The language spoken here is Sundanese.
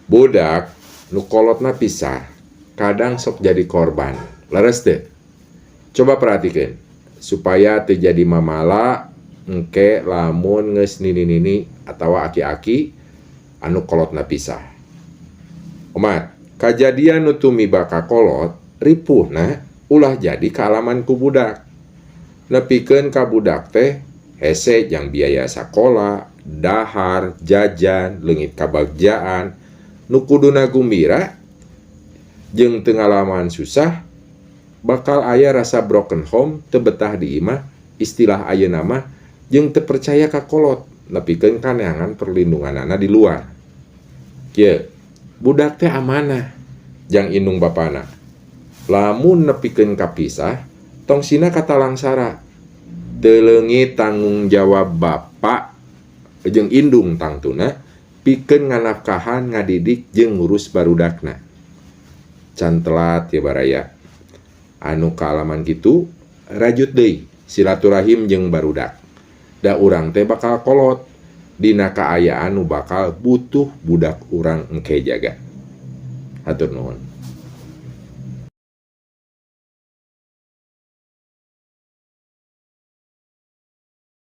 Budak nu kolotna pisah kadang sok jadi korban. Leres teu? Coba perhatikan supaya terjadi mamala engke lamun geus nini-nini atawa aki-aki anu kolotna pisah. Umat, kajadian nu tumiba ka kolot ripuhna ulah jadi kaalaman ku budak. Nepikeun ka budak teh hese jang biaya sakola, dahar, jajan, leungit kabagjaan, nu kuduna gumbira jeung teu ngalaman susah, bakal aya rasa broken home, teu betah di imah, istilah ayeuna mah jeung teu percaya ka kolot, nepikeun kaneangan perlindunganana di luar. Kieu, budak teh amanah, jang indung bapana. Lamun nepikeun kapisah, tongsina kata langsara. Teu leungit tanggung jawab bapa jeung indung tangtuna pikeun nganafkahan, ngadidik jeung ngurus barudakna. Can telat ya baraya. Anu kaalaman kitu rajut deui silaturahim jeung barudak. Da urang teh bakal kolot dina kaayaan nu bakal butuh budak urang engke jaga. Hatur nuhun.